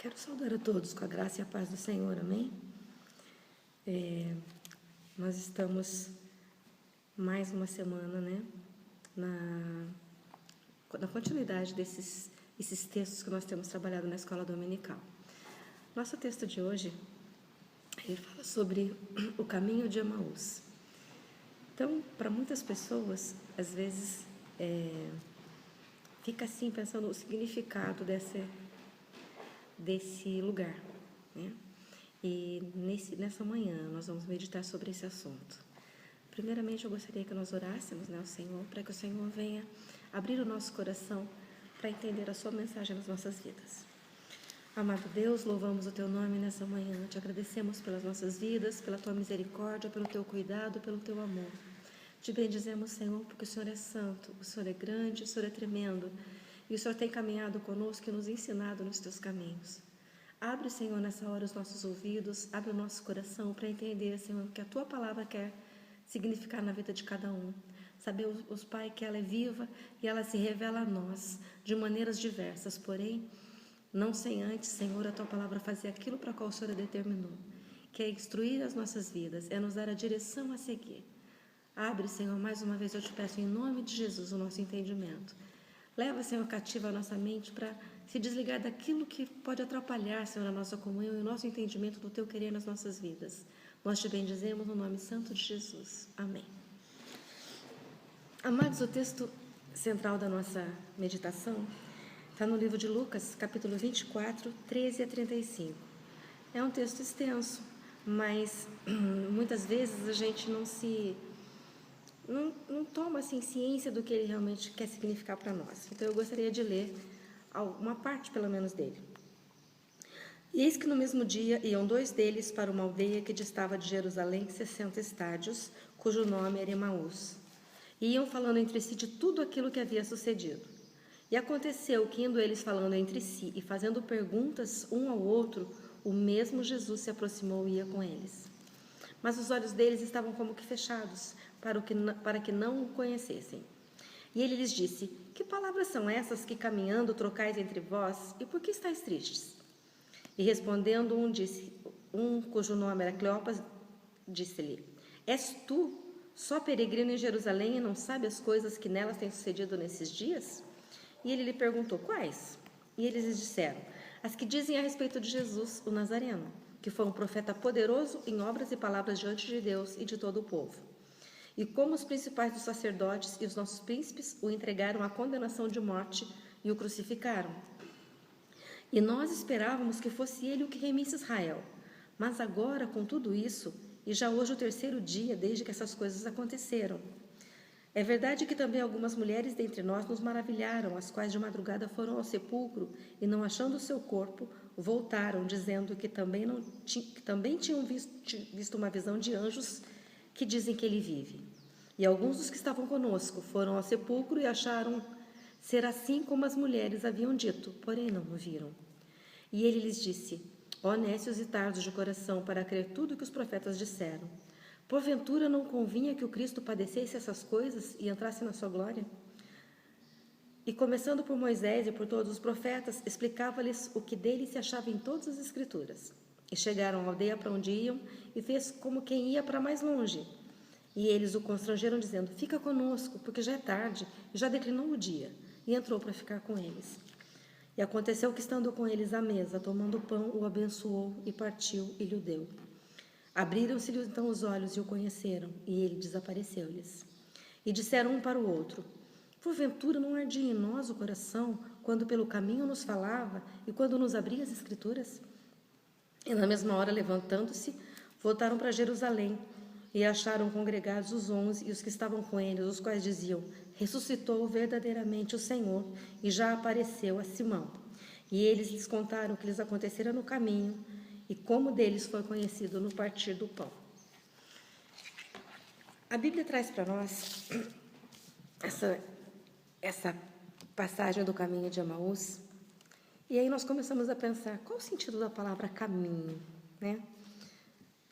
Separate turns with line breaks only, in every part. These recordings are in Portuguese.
Quero saudar a todos com a graça e a paz do Senhor, amém? Nós estamos mais uma semana, né, na continuidade esses textos que nós temos trabalhado na escola dominical. Nosso texto de hoje, ele fala sobre o caminho de Emaús. Então, para muitas pessoas, às vezes, fica assim pensando o significado desse lugar, né? E nessa manhã nós vamos meditar sobre esse assunto. Primeiramente, eu gostaria que nós orássemos, né, ao Senhor, para que o Senhor venha abrir o nosso coração para entender a sua mensagem nas nossas vidas. Amado Deus, louvamos o Teu nome nessa manhã, te agradecemos pelas nossas vidas, pela Tua misericórdia, pelo Teu cuidado, pelo Teu amor. Te bendizemos, Senhor, porque o Senhor é santo, o Senhor é grande, o Senhor é tremendo, e o Senhor tem caminhado conosco e nos ensinado nos Teus caminhos. Abre, Senhor, nessa hora os nossos ouvidos, abre o nosso coração para entender, Senhor, o que a Tua palavra quer significar na vida de cada um. Saber, Pai, que ela é viva e ela se revela a nós de maneiras diversas, porém, não sem antes, Senhor, a Tua palavra fazer aquilo para qual o Senhor a determinou, que é instruir as nossas vidas, é nos dar a direção a seguir. Abre, Senhor, mais uma vez eu te peço, em nome de Jesus, o nosso entendimento. Leva, Senhor, cativa a nossa mente para se desligar daquilo que pode atrapalhar, Senhor, a nossa comunhão e o nosso entendimento do Teu querer nas nossas vidas. Nós te bendizemos no nome santo de Jesus. Amém. Amados, o texto central da nossa meditação está no livro de Lucas, capítulo 24, 13 a 35. É um texto extenso, mas muitas vezes a gente não toma assim, ciência do que ele realmente quer significar para nós. Então eu gostaria de ler uma parte pelo menos dele. E eis que no mesmo dia iam 2 deles para uma aldeia que distava de Jerusalém 60 estádios, cujo nome era Emaús. E iam falando entre si de tudo aquilo que havia sucedido. E aconteceu que, indo eles falando entre si e fazendo perguntas um ao outro, o mesmo Jesus se aproximou e ia com eles. Mas os olhos deles estavam como que fechados, para que não o conhecessem. E ele lhes disse: Que palavras são essas que caminhando trocais entre vós, e por que estáis tristes? E respondendo um cujo nome era Cleopas, disse-lhe: És tu, só peregrino em Jerusalém, e não sabe as coisas que nelas têm sucedido nesses dias? E ele lhe perguntou: Quais? E eles lhes disseram: As que dizem a respeito de Jesus, o Nazareno, que foi um profeta poderoso em obras e palavras diante de Deus e de todo o povo. E como os principais dos sacerdotes e os nossos príncipes o entregaram à condenação de morte e o crucificaram. E nós esperávamos que fosse ele o que remisse Israel. Mas agora, com tudo isso, e já hoje o 3º dia desde que essas coisas aconteceram. É verdade que também algumas mulheres dentre nós nos maravilharam, as quais de madrugada foram ao sepulcro e, não achando o seu corpo, voltaram, dizendo que também tinham visto uma visão de anjos que dizem que ele vive. E alguns dos que estavam conosco foram ao sepulcro e acharam ser assim como as mulheres haviam dito, porém não o viram. E ele lhes disse: Ó nécios e tardos de coração, para crer tudo o que os profetas disseram. Porventura não convinha que o Cristo padecesse essas coisas e entrasse na sua glória? E começando por Moisés e por todos os profetas, explicava-lhes o que dele se achava em todas as Escrituras. E chegaram à aldeia para onde iam, e fez como quem ia para mais longe. E eles o constrangeram, dizendo: Fica conosco, porque já é tarde, e já declinou o dia. E entrou para ficar com eles. E aconteceu que, estando com eles à mesa, tomando o pão, o abençoou, e partiu, e lhe o deu. Abriram-se-lhe então os olhos, e o conheceram, e ele desapareceu-lhes. E disseram um para o outro: Porventura não ardia em nós o coração, quando pelo caminho nos falava, e quando nos abria as Escrituras? E na mesma hora, levantando-se, voltaram para Jerusalém, e acharam congregados os 11 e os que estavam com eles, os quais diziam: Ressuscitou verdadeiramente o Senhor, e já apareceu a Simão. E eles lhes contaram o que lhes acontecera no caminho, e como deles foi conhecido no partir do pão. A Bíblia traz para nós essa passagem do caminho de Emaús, e aí nós começamos a pensar, qual o sentido da palavra caminho, né?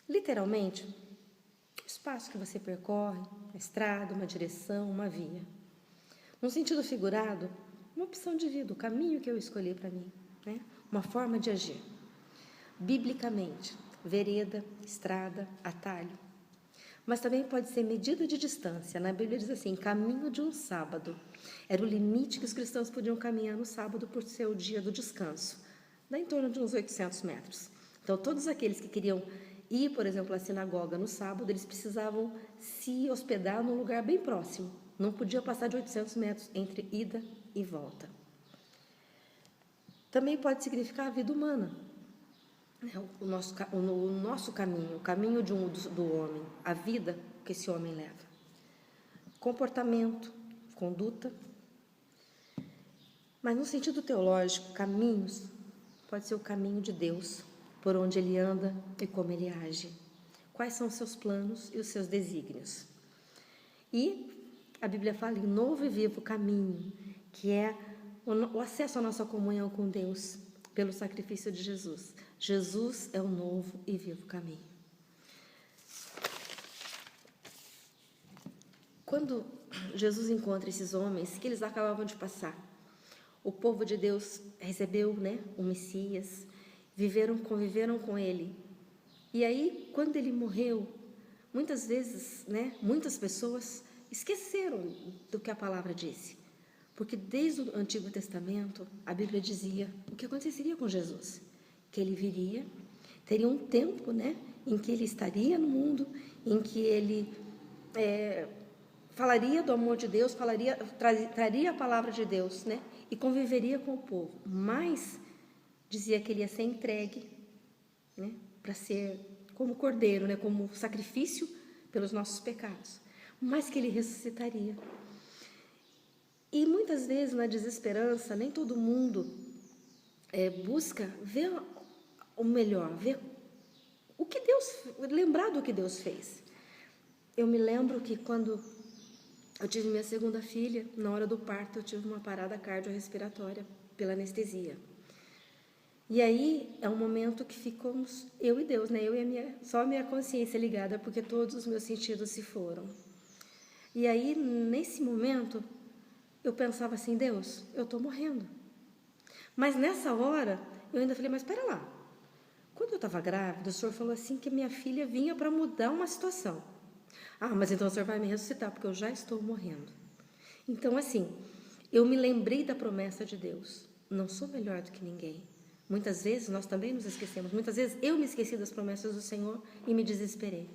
Literalmente, o espaço que você percorre, uma estrada, uma direção, uma via. No sentido figurado, uma opção de vida, o caminho que eu escolhi para mim. né? Uma forma de agir. Biblicamente, vereda, estrada, atalho. Mas também pode ser medida de distância. Na Bíblia diz assim, caminho de um sábado. Era o limite que os cristãos podiam caminhar no sábado por ser o dia do descanso. Dá em torno de uns 800 metros. Então, todos aqueles que queriam ir, por exemplo, à sinagoga no sábado, eles precisavam se hospedar num lugar bem próximo. Não podia passar de 800 metros entre ida e volta. Também pode significar a vida humana. O nosso caminho, o caminho do homem, a vida que esse homem leva. Comportamento, conduta. Mas no sentido teológico, caminhos pode ser o caminho de Deus, por onde ele anda e como ele age. Quais são os seus planos e os seus desígnios. E a Bíblia fala em novo e vivo caminho, que é o acesso à nossa comunhão com Deus pelo sacrifício de Jesus. Jesus é o novo e vivo caminho. Quando Jesus encontra esses homens, que eles acabavam de passar, o povo de Deus recebeu, né, o Messias, conviveram com ele. E aí, quando ele morreu, muitas vezes, né, muitas pessoas esqueceram do que a palavra disse. Porque desde o Antigo Testamento, a Bíblia dizia o que aconteceria com Jesus. Que ele viria, teria um tempo, né, em que ele estaria no mundo, em que ele falaria do amor de Deus, traria a palavra de Deus, né, e conviveria com o povo. Mas dizia que ele ia ser entregue, né, para ser como cordeiro, né, como sacrifício pelos nossos pecados. Mas que ele ressuscitaria. E muitas vezes, na desesperança, nem todo mundo busca ver o melhor, ver o que Deus, lembrar do que Deus fez. Eu me lembro que quando eu tive minha segunda filha, na hora do parto, eu tive uma parada cardiorrespiratória pela anestesia. E aí é um momento que ficamos, eu e Deus, né? Eu e só a minha consciência ligada, porque todos os meus sentidos se foram. E aí, nesse momento, eu pensava assim, Deus, eu estou morrendo. Mas nessa hora, eu ainda falei, mas espera lá. Quando eu estava grávida, o Senhor falou assim que minha filha vinha para mudar uma situação. Ah, mas então o Senhor vai me ressuscitar, porque eu já estou morrendo. Então, assim, eu me lembrei da promessa de Deus. Não sou melhor do que ninguém. Muitas vezes nós também nos esquecemos. Muitas vezes eu me esqueci das promessas do Senhor e me desesperei.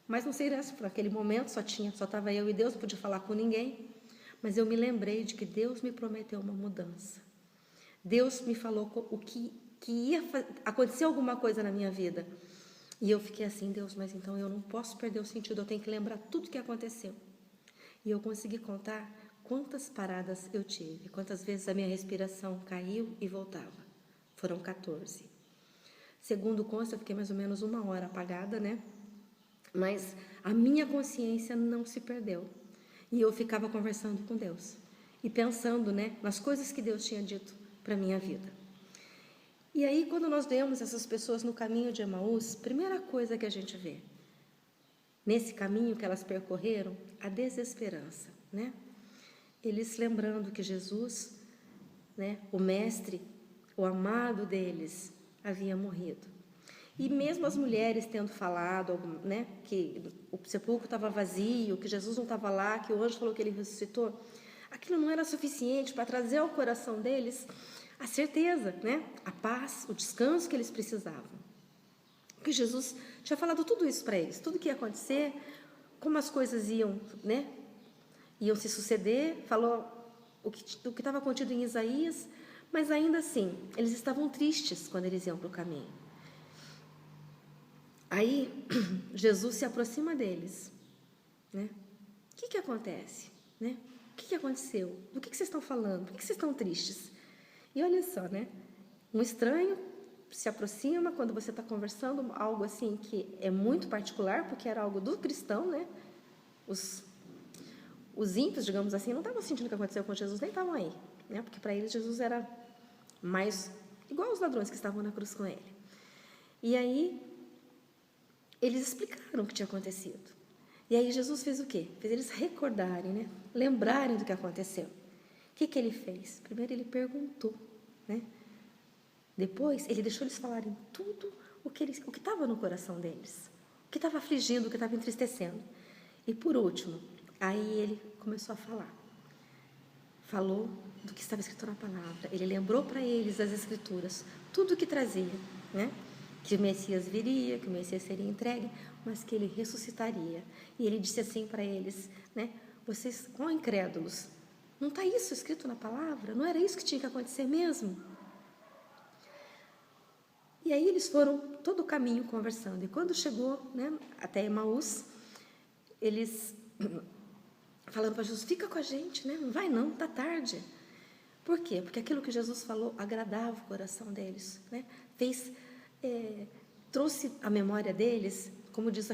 Mas não sei, naquele momento só estava eu e Deus, não podia falar com ninguém. Mas eu me lembrei de que Deus me prometeu uma mudança. Deus me falou que ia acontecer alguma coisa na minha vida. E eu fiquei assim, Deus, mas então eu não posso perder o sentido, eu tenho que lembrar tudo que aconteceu. E eu consegui contar quantas paradas eu tive, quantas vezes a minha respiração caiu e voltava. Foram 14. Segundo consta, eu fiquei mais ou menos 1 hora apagada, né? Mas a minha consciência não se perdeu. E eu ficava conversando com Deus. E pensando, né, nas coisas que Deus tinha dito para a minha vida. E aí, quando nós vemos essas pessoas no caminho de Emaús, primeira coisa que a gente vê, nesse caminho que elas percorreram, a desesperança, né? Eles lembrando que Jesus, né, o mestre, o amado deles, havia morrido. E mesmo as mulheres tendo falado, né, que o sepulcro estava vazio, que Jesus não estava lá, que o anjo falou que ele ressuscitou, aquilo não era suficiente para trazer ao coração deles a certeza, né, a paz, o descanso que eles precisavam. Porque Jesus tinha falado tudo isso para eles, tudo que ia acontecer, como as coisas iam, né, iam se suceder, falou o que estava contido em Isaías, mas ainda assim, eles estavam tristes quando eles iam para o caminho. Aí, Jesus se aproxima deles, né? O que acontece, né? O que aconteceu? Do que vocês estão falando? Por que vocês estão tristes? E olha só, né? Um estranho se aproxima quando você está conversando, algo assim que é muito particular, porque era algo do cristão, né? Os ímpios, digamos assim, não estavam sentindo o que aconteceu com Jesus, nem estavam aí, né? Porque para eles Jesus era mais igual os ladrões que estavam na cruz com ele. E aí eles explicaram o que tinha acontecido. E aí Jesus fez o quê? Fez eles recordarem, né? Lembrarem do que aconteceu. O que ele fez? Primeiro ele perguntou, né? Depois, ele deixou eles falarem tudo o que estava no coração deles, o que estava afligindo, o que estava entristecendo. E por último, aí ele começou a falar. Falou do que estava escrito na palavra. Ele lembrou para eles as escrituras, tudo o que trazia, né? Que o Messias viria, que o Messias seria entregue, mas que ele ressuscitaria. E ele disse assim para eles, né? Vocês, ó incrédulos, não está isso escrito na palavra? Não era isso que tinha que acontecer mesmo? E aí eles foram todo o caminho conversando. E quando chegou, né, até Emaús, eles falando para Jesus, fica com a gente, né? Não vai não, está tarde. Por quê? Porque aquilo que Jesus falou agradava o coração deles, né? Trouxe à memória deles, como diz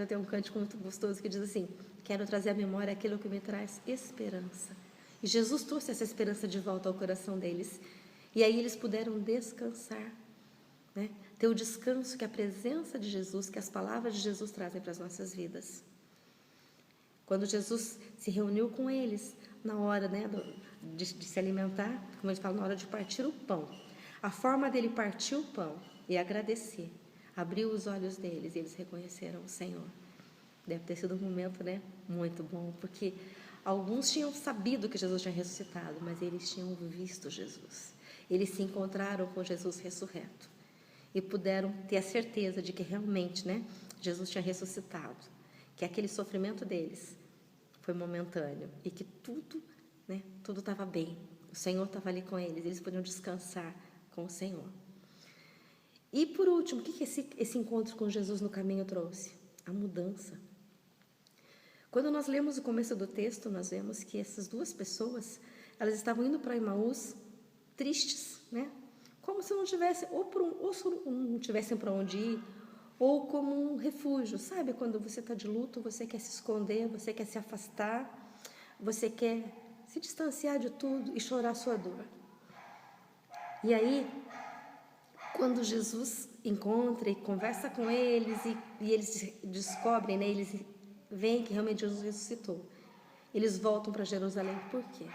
tem um cântico muito gostoso que diz assim, quero trazer à memória aquilo que me traz esperança. E Jesus trouxe essa esperança de volta ao coração deles. E aí eles puderam descansar, né? Ter o descanso que a presença de Jesus, que as palavras de Jesus trazem para as nossas vidas. Quando Jesus se reuniu com eles, na hora, né, de se alimentar, como eles falam, na hora de partir o pão. A forma dele partir o pão e agradecer, abriu os olhos deles e eles reconheceram o Senhor. Deve ter sido um momento, né, muito bom, porque alguns tinham sabido que Jesus tinha ressuscitado, mas eles tinham visto Jesus. Eles se encontraram com Jesus ressurreto e puderam ter a certeza de que realmente, né, Jesus tinha ressuscitado, que aquele sofrimento deles foi momentâneo e que tudo, né, tudo estava bem. O Senhor estava ali com eles podiam descansar com o Senhor. E por último, o que esse encontro com Jesus no caminho trouxe? A mudança. Quando nós lemos o começo do texto, nós vemos que essas duas pessoas, elas estavam indo para Emaús tristes, né? Como se não tivessem, ou não tivessem para onde ir, ou como um refúgio. Sabe quando você está de luto, você quer se esconder, você quer se afastar, você quer se distanciar de tudo e chorar a sua dor. E aí, quando Jesus encontra e conversa com eles e eles descobrem, né, eles veem que realmente Jesus ressuscitou, eles voltam para Jerusalém. Por quê?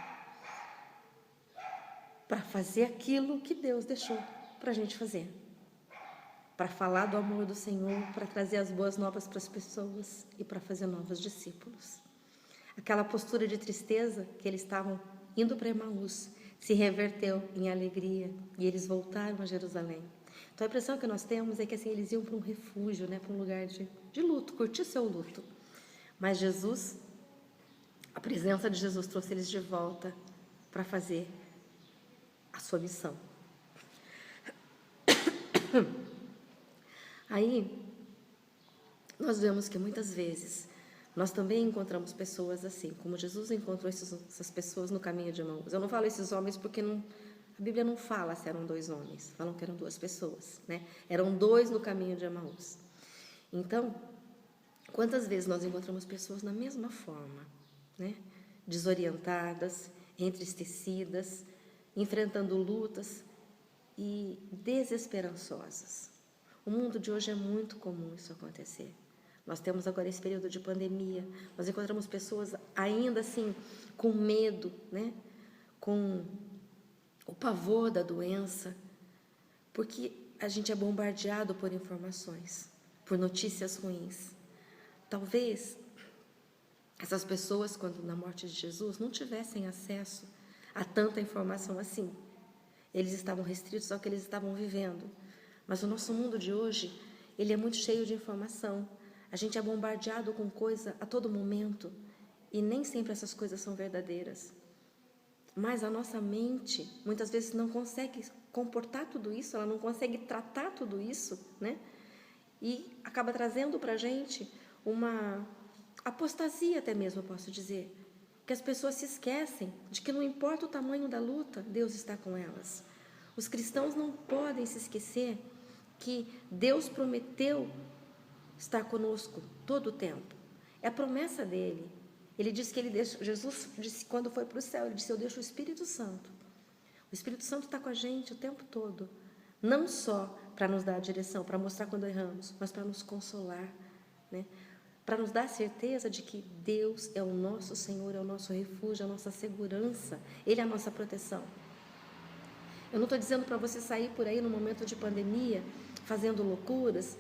Para fazer aquilo que Deus deixou para a gente fazer. Para falar do amor do Senhor, para trazer as boas novas para as pessoas e para fazer novos discípulos. Aquela postura de tristeza que eles estavam indo para Emaús se reverteu em alegria e eles voltaram a Jerusalém. Então a impressão que nós temos é que assim, eles iam para um refúgio, né, para um lugar de luto, curtir seu luto. Mas Jesus, a presença de Jesus trouxe eles de volta para fazer a sua missão. Aí, nós vemos que muitas vezes nós também encontramos pessoas assim, como Jesus encontrou essas pessoas no caminho de Emaús. Eu não falo esses homens porque a Bíblia não fala se eram dois homens, falam que eram duas pessoas, né? Eram dois no caminho de Emaús. Então, quantas vezes nós encontramos pessoas na mesma forma, né? Desorientadas, entristecidas, enfrentando lutas e desesperançosas. O mundo de hoje é muito comum isso acontecer. Nós temos agora esse período de pandemia, nós encontramos pessoas ainda assim com medo, né? Com o pavor da doença, porque a gente é bombardeado por informações, por notícias ruins. Talvez essas pessoas, quando na morte de Jesus, não tivessem acesso a tanta informação assim. Eles estavam restritos ao que eles estavam vivendo. Mas o nosso mundo de hoje, ele é muito cheio de informação. A gente é bombardeado com coisa a todo momento e nem sempre essas coisas são verdadeiras. Mas a nossa mente, muitas vezes, não consegue comportar tudo isso, ela não consegue tratar tudo isso, né? E acaba trazendo para a gente uma apostasia até mesmo, eu posso dizer. Que as pessoas se esquecem de que não importa o tamanho da luta, Deus está com elas. Os cristãos não podem se esquecer que Deus prometeu estar conosco todo o tempo. É a promessa dele. Ele disse que ele deixa, Jesus disse quando foi para o céu, ele disse: eu deixo o Espírito Santo. O Espírito Santo está com a gente o tempo todo. Não só para nos dar a direção, para mostrar quando erramos, mas para nos consolar, né? Para nos dar a certeza de que Deus é o nosso Senhor, é o nosso refúgio, é a nossa segurança. Ele é a nossa proteção. Eu não estou dizendo para você sair por aí no momento de pandemia, fazendo loucuras,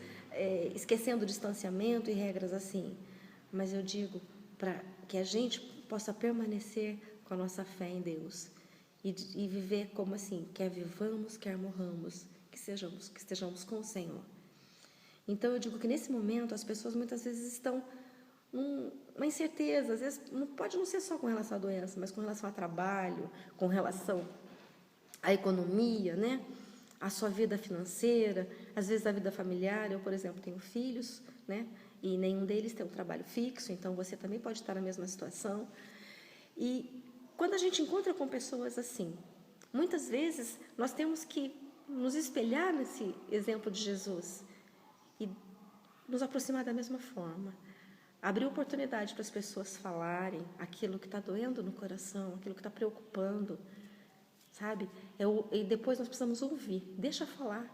esquecendo o distanciamento e regras assim. Mas eu digo para que a gente possa permanecer com a nossa fé em Deus e viver como assim, quer vivamos, quer morramos, que estejamos com o Senhor. Então eu digo que nesse momento as pessoas muitas vezes estão uma incerteza, às vezes não pode não ser só com relação à doença, mas com relação ao trabalho, com relação à economia, né? A sua vida financeira, às vezes a vida familiar. Eu, por exemplo, tenho filhos, né? E nenhum deles tem um trabalho fixo, então você também pode estar na mesma situação. E quando a gente encontra com pessoas assim, muitas vezes nós temos que nos espelhar nesse exemplo de Jesus e nos aproximar da mesma forma. Abrir oportunidade para as pessoas falarem aquilo que está doendo no coração, aquilo que está preocupando, sabe? E depois nós precisamos ouvir. Deixa falar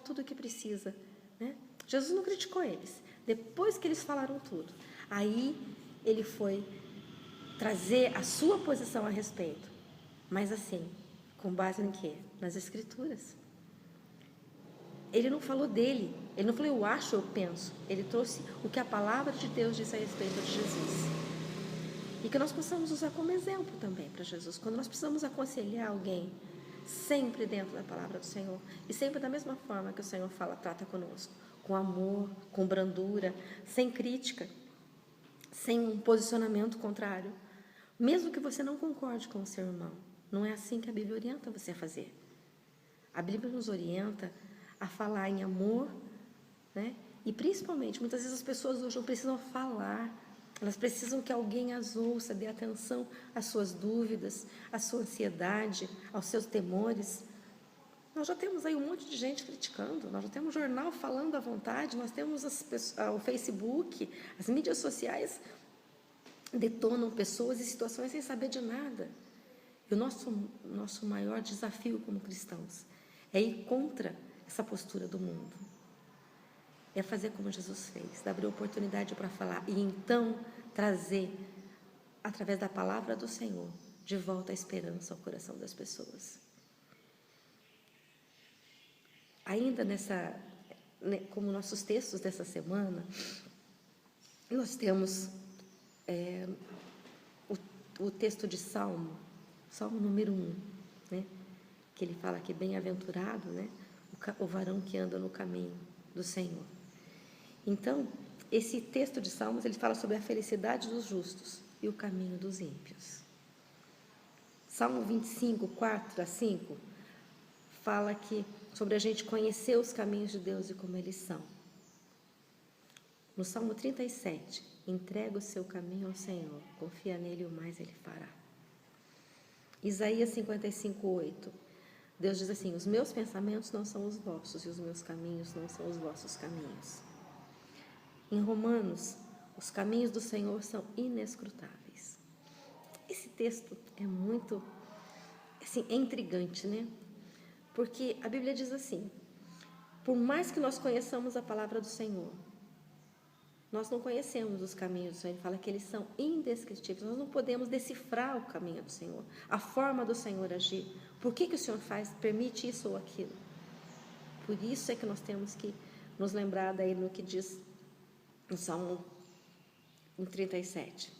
tudo o que precisa, né? Jesus não criticou eles. Depois que eles falaram tudo, aí ele foi trazer a sua posição a respeito. Mas assim, com base em quê? Nas Escrituras. Ele não falou dele, ele não falou eu acho, eu penso. Ele trouxe o que a palavra de Deus diz a respeito de Jesus. E que nós possamos usar como exemplo também para Jesus. Quando nós precisamos aconselhar alguém, sempre dentro da palavra do Senhor. E sempre da mesma forma que o Senhor fala, trata conosco. Com amor, com brandura, sem crítica, sem um posicionamento contrário. Mesmo que você não concorde com o seu irmão. Não é assim que a Bíblia orienta você a fazer. A Bíblia nos orienta a falar em amor, né? E principalmente, muitas vezes as pessoas hoje não precisam falar, elas precisam que alguém as ouça, dê atenção às suas dúvidas, à sua ansiedade, aos seus temores. Nós já temos aí um monte de gente criticando, nós já temos jornal falando à vontade, nós temos o Facebook, as mídias sociais detonam pessoas e situações sem saber de nada. E o nosso maior desafio como cristãos é ir contra essa postura do mundo. É fazer como Jesus fez, abrir oportunidade para falar e então trazer, através da palavra do Senhor, de volta a esperança ao coração das pessoas. Ainda como nossos textos dessa semana, nós temos o texto de Salmo número 1, né? Que ele fala que bem-aventurado, né? O varão que anda no caminho do Senhor. Então, esse texto de Salmos, ele fala sobre a felicidade dos justos e o caminho dos ímpios. Salmo 25, 4 a 5, fala sobre a gente conhecer os caminhos de Deus e como eles são. No Salmo 37, entrega o seu caminho ao Senhor, confia nele e o mais ele fará. Isaías 55, 8, Deus diz assim, os meus pensamentos não são os vossos e os meus caminhos não são os vossos caminhos. Em Romanos, os caminhos do Senhor são inescrutáveis. Esse texto é muito assim, intrigante, né? Porque a Bíblia diz assim, por mais que nós conheçamos a palavra do Senhor, nós não conhecemos os caminhos do Senhor. Ele fala que eles são indescritíveis. Nós não podemos decifrar o caminho do Senhor, a forma do Senhor agir. Por que o Senhor permite isso ou aquilo? Por isso é que nós temos que nos lembrar daí no que diz no Salmo 37,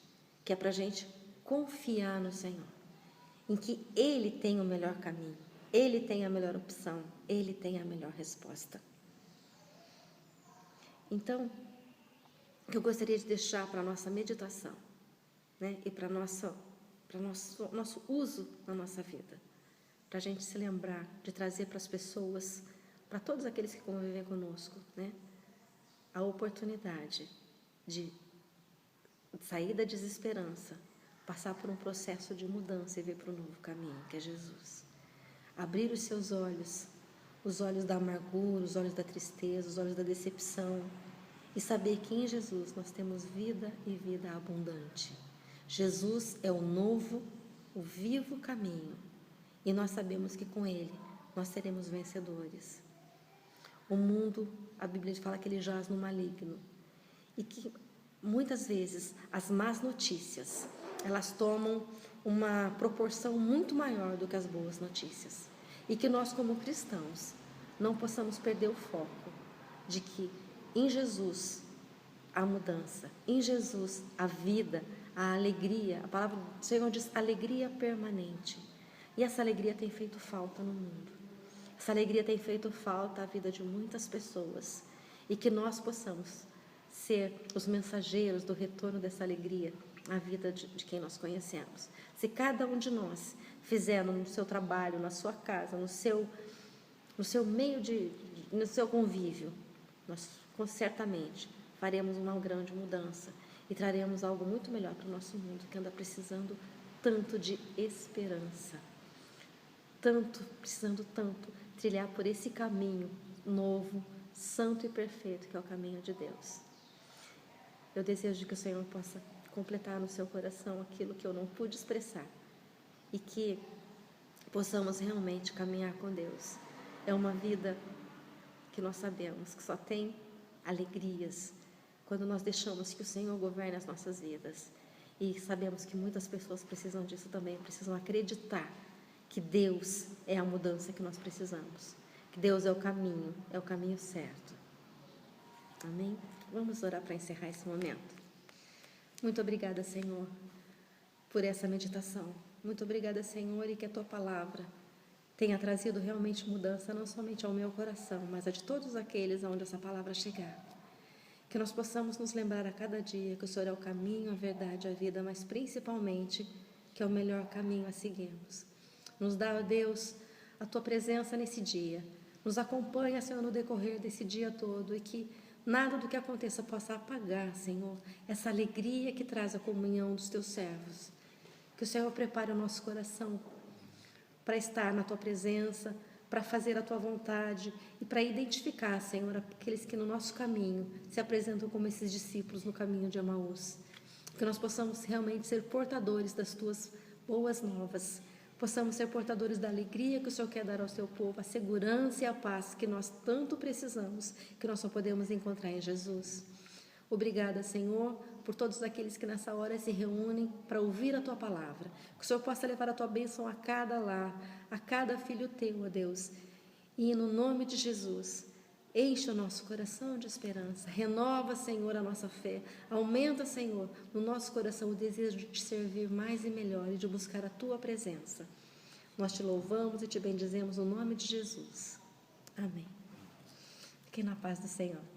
que é para a gente confiar no Senhor, em que Ele tem o melhor caminho, Ele tem a melhor opção, Ele tem a melhor resposta. Então, o que eu gostaria de deixar para a nossa meditação, né, e para nosso uso na nossa vida, para a gente se lembrar de trazer para as pessoas, para todos aqueles que convivem conosco, né, a oportunidade de sair da desesperança, passar por um processo de mudança e vir para um novo caminho, que é Jesus. Abrir os seus olhos, os olhos da amargura, os olhos da tristeza, os olhos da decepção, e saber que em Jesus nós temos vida e vida abundante. Jesus é o novo, o vivo caminho, e nós sabemos que com Ele nós seremos vencedores. O mundo, a Bíblia fala que ele jaz no maligno, e que muitas vezes as más notícias, elas tomam uma proporção muito maior do que as boas notícias. E que nós, como cristãos, não possamos perder o foco de que em Jesus a mudança, em Jesus a vida, a alegria, a palavra do Senhor diz alegria permanente. E essa alegria tem feito falta no mundo. Essa alegria tem feito falta à vida de muitas pessoas. E que nós possamos ser os mensageiros do retorno dessa alegria à vida de quem nós conhecemos. Se cada um de nós fizer no seu trabalho, na sua casa, no seu meio no seu convívio, nós certamente faremos uma grande mudança e traremos algo muito melhor para o nosso mundo, que anda precisando tanto de esperança, precisando tanto trilhar por esse caminho novo, santo e perfeito, que é o caminho de Deus. Eu desejo que o Senhor possa completar no seu coração aquilo que eu não pude expressar e que possamos realmente caminhar com Deus. É uma vida que nós sabemos que só tem alegrias quando nós deixamos que o Senhor governe as nossas vidas. E sabemos que muitas pessoas precisam disso também, precisam acreditar que Deus é a mudança que nós precisamos, que Deus é o caminho certo. Amém? Vamos orar para encerrar esse momento. Muito obrigada, Senhor, por essa meditação. Muito obrigada, Senhor, e que a Tua palavra tenha trazido realmente mudança, não somente ao meu coração, mas a de todos aqueles aonde essa palavra chegar. Que nós possamos nos lembrar a cada dia que o Senhor é o caminho, a verdade, a vida, mas principalmente que é o melhor caminho a seguirmos. Nos dá, ó Deus, a Tua presença nesse dia. Nos acompanha, Senhor, no decorrer desse dia todo e que nada do que aconteça possa apagar, Senhor, essa alegria que traz a comunhão dos Teus servos. Que o Senhor prepare o nosso coração para estar na Tua presença, para fazer a Tua vontade e para identificar, Senhor, aqueles que no nosso caminho se apresentam como esses discípulos no caminho de Emaús. Que nós possamos realmente ser portadores das Tuas boas novas, possamos ser portadores da alegria que o Senhor quer dar ao Seu povo, a segurança e a paz que nós tanto precisamos, que nós só podemos encontrar em Jesus. Obrigada, Senhor, por todos aqueles que nessa hora se reúnem para ouvir a Tua palavra. Que o Senhor possa levar a Tua bênção a cada lar, a cada filho Teu, ó Deus. E no nome de Jesus, enche o nosso coração de esperança. Renova, Senhor, a nossa fé. Aumenta, Senhor, no nosso coração o desejo de Te servir mais e melhor e de buscar a Tua presença. Nós Te louvamos e Te bendizemos no nome de Jesus. Amém. Fiquem na paz do Senhor.